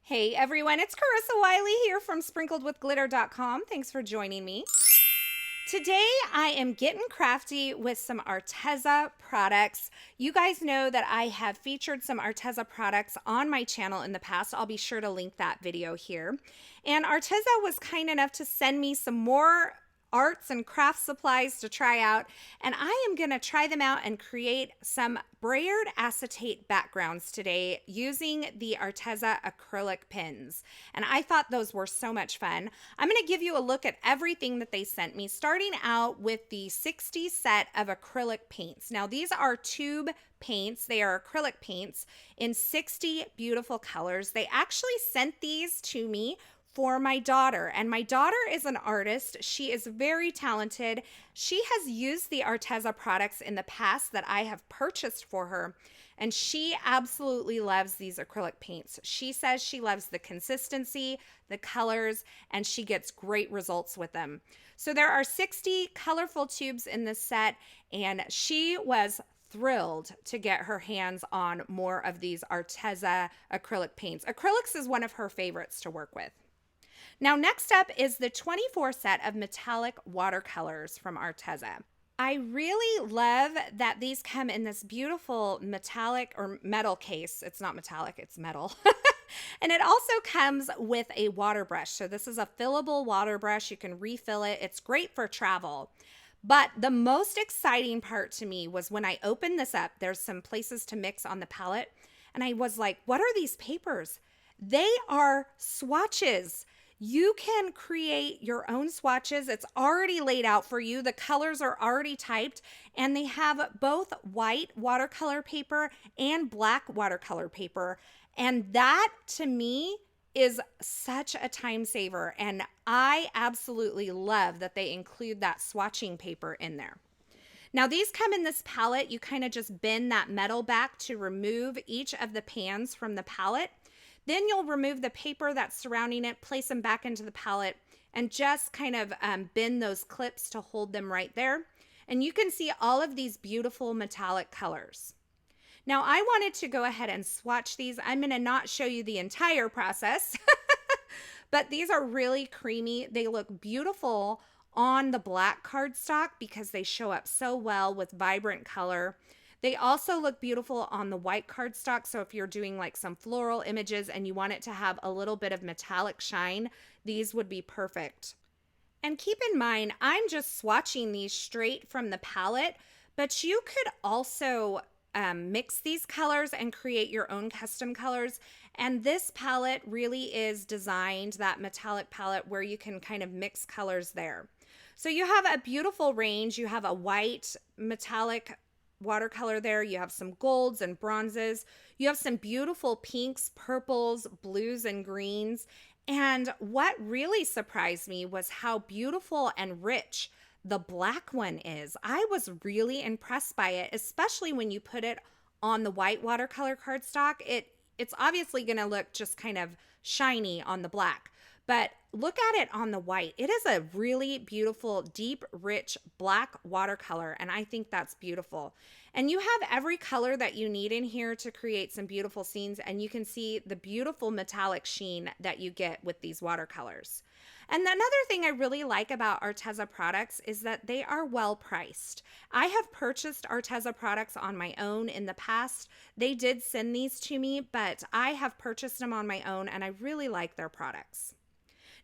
Hey everyone, it's Carissa Wiley here from sprinkledwithglitter.com. Thanks for joining me. Today I am getting crafty with some Arteza products. You guys know that I have featured some Arteza products on my channel in the past. I'll be sure to link that video here. And Arteza was kind enough to send me some more arts and craft supplies to try out, and I am going to try them out and create some Brayered acetate backgrounds today using the Arteza acrylic pins, and I thought those were so much fun. I'm going to give you a look at everything that they sent me, starting out with the 60 set of acrylic paints. Now these are tube paints. They are acrylic paints in 60 beautiful colors. They actually sent these to me for my daughter, and my daughter is an artist. She is very talented. She has used the Arteza products in the past that I have purchased for her, and she absolutely loves these acrylic paints. She says she loves the consistency, the colors, and she gets great results with them. So there are 60 colorful tubes in this set, and she was thrilled to get her hands on more of these Arteza acrylic paints. Acrylics is one of her favorites to work with. Now, next up is the 24 set of metallic watercolors from Arteza. I really love that these come in this beautiful metallic or metal case. It's not metallic, it's metal. And it also comes with a water brush. So this is a fillable water brush. You can refill it. It's great for travel. But the most exciting part to me was when I opened this up, there's some places to mix on the palette. And I was like, what are these papers? They are swatches. You can create your own swatches. It's already laid out for you. The colors are already typed, and they have both white watercolor paper and black watercolor paper. And that, to me, is such a time saver. And I absolutely love that they include that swatching paper in there. Now, these come in this palette. You kind of just bend that metal back to remove each of the pans from the palette. Then you'll remove the paper that's surrounding it, place them back into the palette, and just kind of bend those clips to hold them right there. And you can see all of these beautiful metallic colors. Now, I wanted to go ahead and swatch these. I'm going to not show you the entire process, but these are really creamy. They look beautiful on the black cardstock because they show up so well with vibrant color. They also look beautiful on the white cardstock, so if you're doing like some floral images and you want it to have a little bit of metallic shine, these would be perfect. And keep in mind, I'm just swatching these straight from the palette, but you could also mix these colors and create your own custom colors. And this palette really is designed, that metallic palette, where you can kind of mix colors there. So you have a beautiful range. You have a white metallic watercolor there. You have some golds and bronzes. You have some beautiful pinks, purples, blues, and greens. And what really surprised me was how beautiful and rich the black one is. I was really impressed by it, especially when you put it on the white watercolor cardstock. It's obviously going to look just kind of shiny on the black. But look at it on the white. It is a really beautiful, deep, rich black watercolor, and I think that's beautiful. And you have every color that you need in here to create some beautiful scenes, and you can see the beautiful metallic sheen that you get with these watercolors. And another thing I really like about Arteza products is that they are well priced. I have purchased Arteza products on my own in the past. They did send these to me, but I have purchased them on my own, and I really like their products.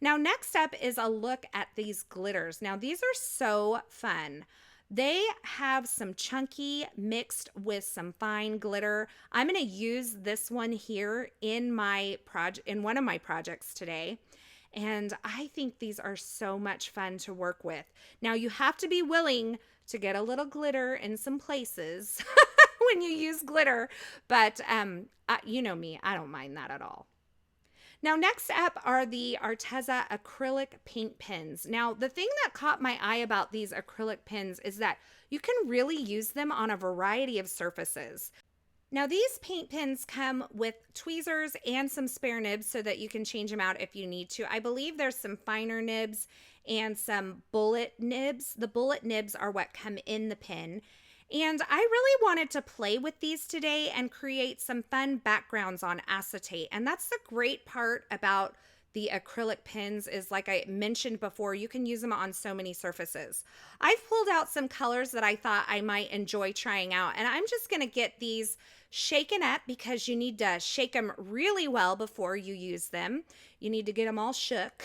Now, next up is a look at these glitters. Now, these are so fun. They have some chunky mixed with some fine glitter. I'm going to use this one here in one of my projects today. And I think these are so much fun to work with. Now, you have to be willing to get a little glitter in some places when you use glitter. But you know me, I don't mind that at all. Now, next up are the Arteza acrylic paint pens. Now, the thing that caught my eye about these acrylic pens is that you can really use them on a variety of surfaces. Now, these paint pens come with tweezers and some spare nibs so that you can change them out if you need to. I believe there's some finer nibs and some bullet nibs. The bullet nibs are what come in the pen. And I really wanted to play with these today and create some fun backgrounds on acetate. And that's the great part about the acrylic pens is, like I mentioned before, you can use them on so many surfaces. I've pulled out some colors that I thought I might enjoy trying out, and I'm just going to get these shaken up because you need to shake them really well before you use them. You need to get them all shook.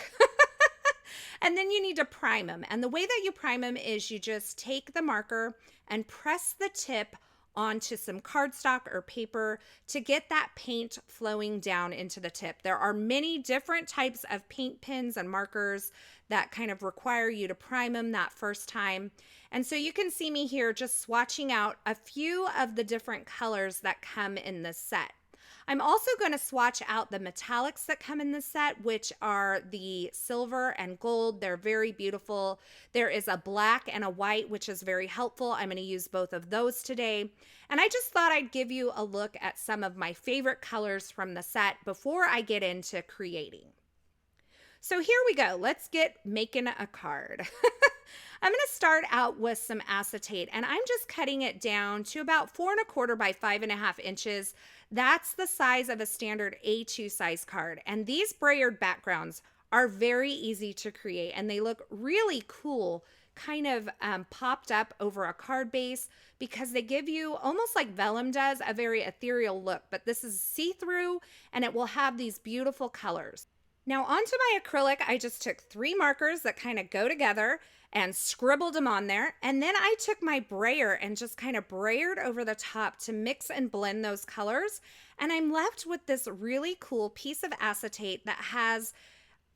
And then you need to prime them. And the way that you prime them is you just take the marker and press the tip onto some cardstock or paper to get that paint flowing down into the tip. There are many different types of paint pens and markers that kind of require you to prime them that first time. And so you can see me here just swatching out a few of the different colors that come in this set. I'm also going to swatch out the metallics that come in this set, which are the silver and gold. They're very beautiful. There is a black and a white, which is very helpful. I'm going to use both of those today. And I just thought I'd give you a look at some of my favorite colors from the set before I get into creating. So here we go. Let's get making a card. I'm going to start out with some acetate, and I'm just cutting it down to about 4 1/4 by 5.5 inches. That's the size of a standard A2 size card. And these Brayered backgrounds are very easy to create, and they look really cool, kind of popped up over a card base, because they give you, almost like Vellum does, a very ethereal look. But this is see-through, and it will have these beautiful colors. Now onto my acrylic, I just took 3 markers that kind of go together and scribbled them on there. And then I took my brayer and just kind of brayered over the top to mix and blend those colors. And I'm left with this really cool piece of acetate that has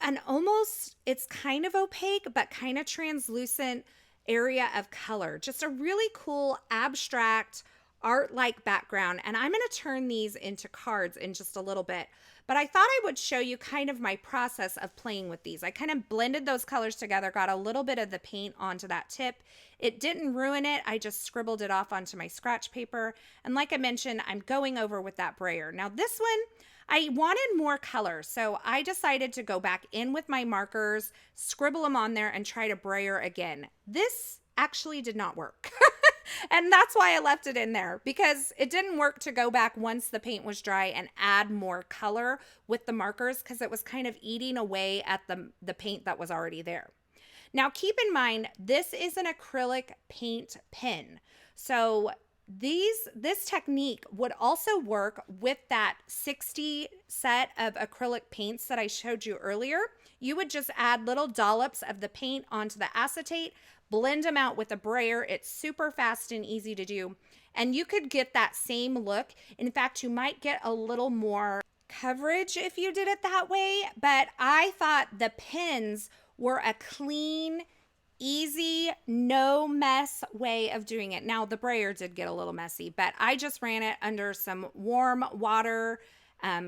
an almost, it's kind of opaque, but kind of translucent area of color. Just a really cool abstract art-like background. And I'm going to turn these into cards in just a little bit. But I thought I would show you kind of my process of playing with these. I kind of blended those colors together, got a little bit of the paint onto that tip. It didn't ruin it. I just scribbled it off onto my scratch paper. And like I mentioned, I'm going over with that brayer. Now this one, I wanted more color, so I decided to go back in with my markers, scribble them on there, and try to brayer again. This actually did not work. And that's why I left it in there, because it didn't work to go back once the paint was dry and add more color with the markers, because it was kind of eating away at the paint that was already there. Now keep in mind, this is an acrylic paint pen. So this technique would also work with that 60 set of acrylic paints that I showed you earlier. You would just add little dollops of the paint onto the acetate, blend them out with a brayer. It's super fast and easy to do. And you could get that same look. In fact, you might get a little more coverage if you did it that way. But I thought the pens were a clean, easy, no mess way of doing it. Now, the brayer did get a little messy, but I just ran it under some warm water,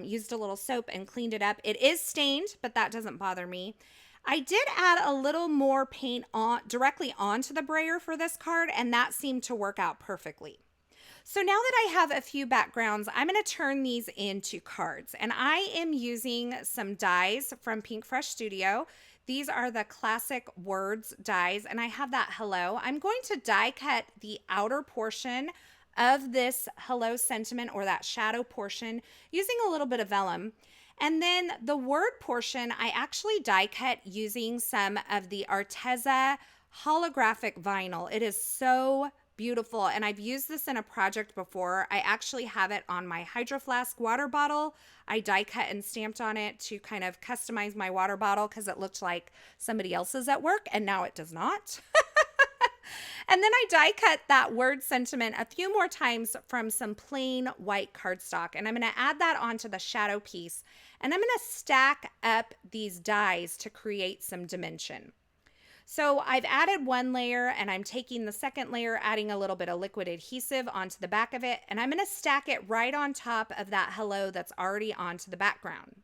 used a little soap and cleaned it up. It is stained, but that doesn't bother me. I did add a little more paint directly onto the brayer for this card, and that seemed to work out perfectly. So now that I have a few backgrounds, I'm going to turn these into cards, and I am using some dies from Pinkfresh Studio. These are the classic words dies, and I have that hello. I'm going to die cut the outer portion of this hello sentiment, or that shadow portion, using a little bit of vellum. And then the word portion, I actually die cut using some of the Arteza holographic vinyl. It is so beautiful, and I've used this in a project before. I actually have it on my Hydro Flask water bottle. I die cut and stamped on it to kind of customize my water bottle because it looked like somebody else's at work, and now it does not. And then I die cut that word sentiment a few more times from some plain white cardstock, and I'm going to add that onto the shadow piece, and I'm going to stack up these dies to create some dimension. So I've added one layer, and I'm taking the second layer, adding a little bit of liquid adhesive onto the back of it, and I'm going to stack it right on top of that hello that's already onto the background.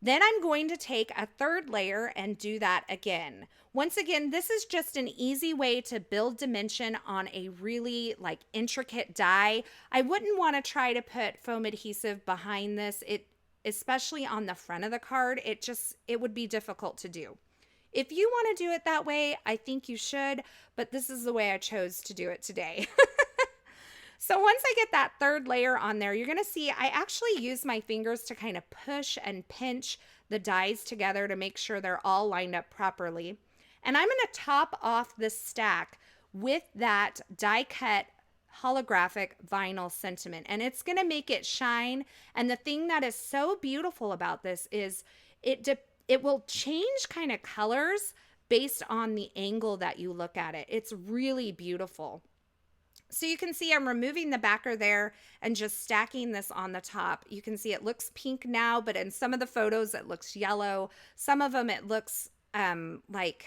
Then I'm going to take a third layer and do that again. Once again, this is just an easy way to build dimension on a really intricate die. I wouldn't want to try to put foam adhesive behind this, especially on the front of the card. It would be difficult to do. If you want to do it that way, I think you should, but this is the way I chose to do it today. So once I get that third layer on there, you're gonna see I actually use my fingers to kind of push and pinch the dies together to make sure they're all lined up properly. And I'm gonna top off this stack with that die cut holographic vinyl sentiment, and it's gonna make it shine. And the thing that is so beautiful about this is it will change kind of colors based on the angle that you look at it. It's really beautiful. So you can see I'm removing the backer there and just stacking this on the top. You can see it looks pink now, but in some of the photos it looks yellow. Some of them it looks like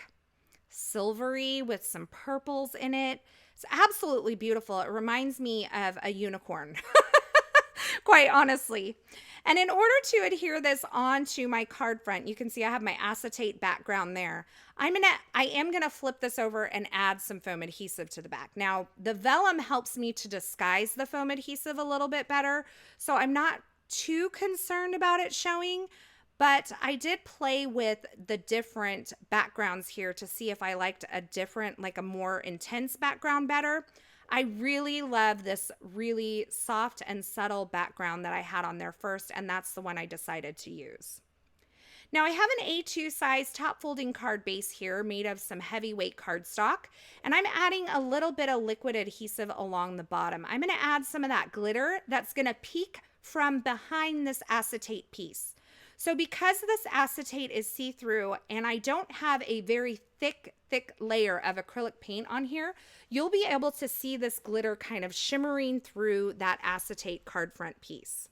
silvery with some purples in it. It's absolutely beautiful. It reminds me of a unicorn, quite honestly. And in order to adhere this onto my card front, you can see I have my acetate background there. I am gonna flip this over and add some foam adhesive to the back. Now, the vellum helps me to disguise the foam adhesive a little bit better, so I'm not too concerned about it showing, but I did play with the different backgrounds here to see if I liked a different, like a more intense background better. I really love this really soft and subtle background that I had on there first, and that's the one I decided to use. Now I have an A2 size top folding card base here made of some heavyweight cardstock, and I'm adding a little bit of liquid adhesive along the bottom. I'm going to add some of that glitter that's going to peek from behind this acetate piece. So because this acetate is see-through and I don't have a very thick layer of acrylic paint on here, you'll be able to see this glitter kind of shimmering through that acetate card front piece.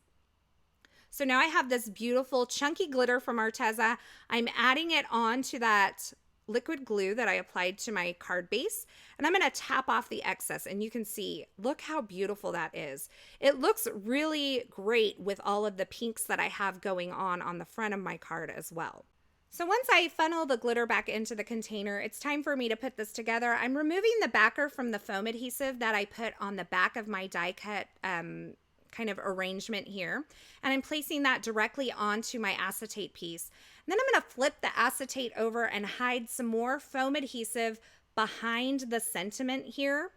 So now I have this beautiful chunky glitter from Arteza. I'm adding it onto that liquid glue that I applied to my card base, and I'm going to tap off the excess, and you can see, look how beautiful that is. It looks really great with all of the pinks that I have going on the front of my card as well. So once I funnel the glitter back into the container, it's time for me to put this together. I'm removing the backer from the foam adhesive that I put on the back of my die cut kind of arrangement here, and I'm placing that directly onto my acetate piece. And then I'm going to flip the acetate over and hide some more foam adhesive behind the sentiment here.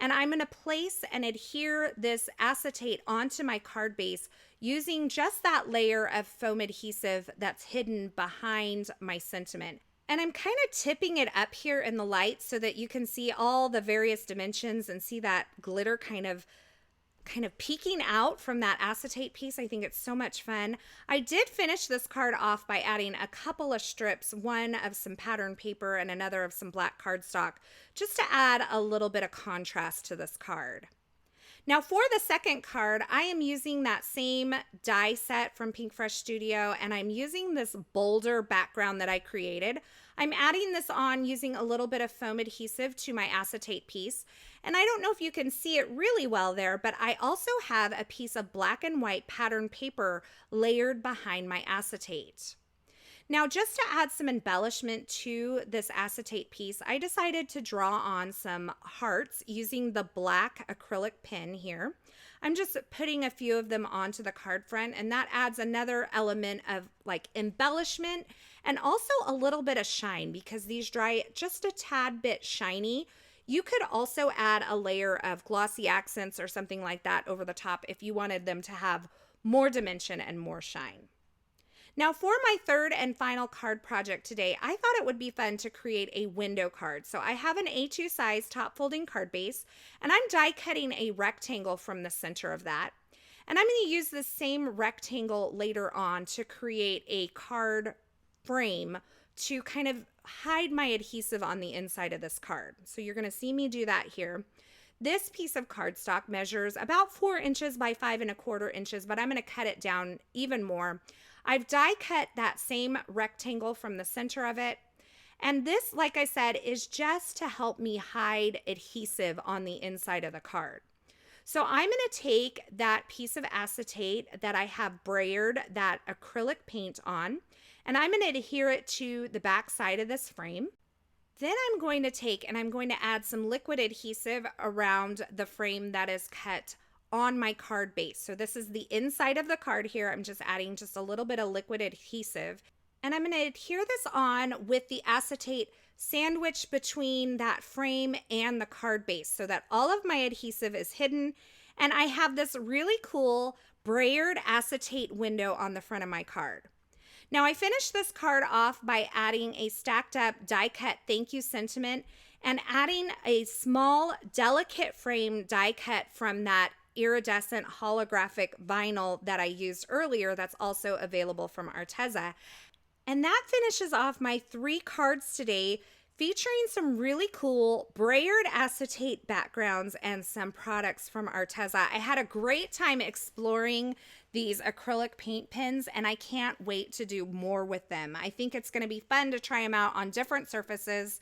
And I'm going to place and adhere this acetate onto my card base using just that layer of foam adhesive that's hidden behind my sentiment. And I'm kind of tipping it up here in the light so that you can see all the various dimensions and see that glitter kind of peeking out from that acetate piece. I think it's so much fun. I did finish this card off by adding a couple of strips, one of some pattern paper and another of some black cardstock, just to add a little bit of contrast to this card. Now for the second card, I am using that same die set from Pinkfresh Studio, and I'm using this bolder background that I created. I'm adding this on using a little bit of foam adhesive to my acetate piece. And I don't know if you can see it really well there, but I also have a piece of black and white pattern paper layered behind my acetate. Now, just to add some embellishment to this acetate piece, I decided to draw on some hearts using the black acrylic pen here. I'm just putting a few of them onto the card front, and that adds another element of like embellishment and also a little bit of shine because these dry just a tad bit shiny. You could also add a layer of glossy accents or something like that over the top if you wanted them to have more dimension and more shine. Now for my third and final card project today, I thought it would be fun to create a window card. So I have an A2 size top folding card base, and I'm die cutting a rectangle from the center of that. And I'm going to use the same rectangle later on to create a card frame to kind of hide my adhesive on the inside of this card. So you're going to see me do that here. This piece of cardstock measures about 4 inches by 5 1/4 inches, but I'm going to cut it down even more. I've die cut that same rectangle from the center of it. And this, like I said, is just to help me hide adhesive on the inside of the card. So I'm going to take that piece of acetate that I have brayered that acrylic paint on, and I'm going to adhere it to the back side of this frame. Then I'm going to take and I'm going to add some liquid adhesive around the frame that is cut on my card base. So this is the inside of the card here. I'm just adding just a little bit of liquid adhesive, and I'm going to adhere this on with the acetate sandwiched between that frame and the card base so that all of my adhesive is hidden And I have this really cool Brayered acetate window on the front of my card. Now I finished this card off by adding a stacked up die cut thank you sentiment and adding a small delicate frame die cut from that iridescent holographic vinyl that I used earlier that's also available from Arteza. And that finishes off my 3 cards today, featuring some really cool Brayered acetate backgrounds and some products from Arteza. I had a great time exploring these acrylic paint pens, and I can't wait to do more with them. I think it's going to be fun to try them out on different surfaces.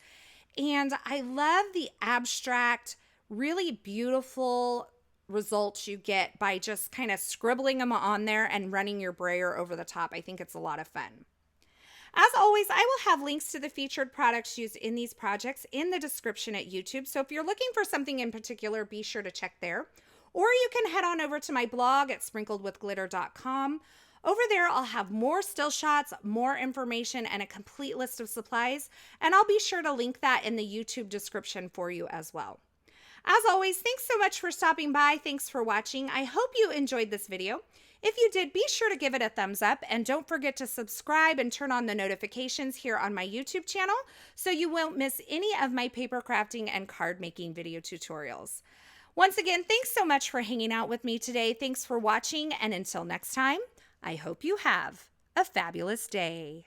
And I love the abstract, really beautiful results you get by just kind of scribbling them on there and running your brayer over the top. I think it's a lot of fun. As always, I will have links to the featured products used in these projects in the description at YouTube. So if you're looking for something in particular, be sure to check there. Or you can head on over to my blog at sprinkledwithglitter.com. Over there, I'll have more still shots, more information, and a complete list of supplies. And I'll be sure to link that in the YouTube description for you as well. As always, thanks so much for stopping by. Thanks for watching. I hope you enjoyed this video. If you did, be sure to give it a thumbs up and don't forget to subscribe and turn on the notifications here on my YouTube channel so you won't miss any of my paper crafting and card making video tutorials. Once again, thanks so much for hanging out with me today. Thanks for watching, and until next time, I hope you have a fabulous day.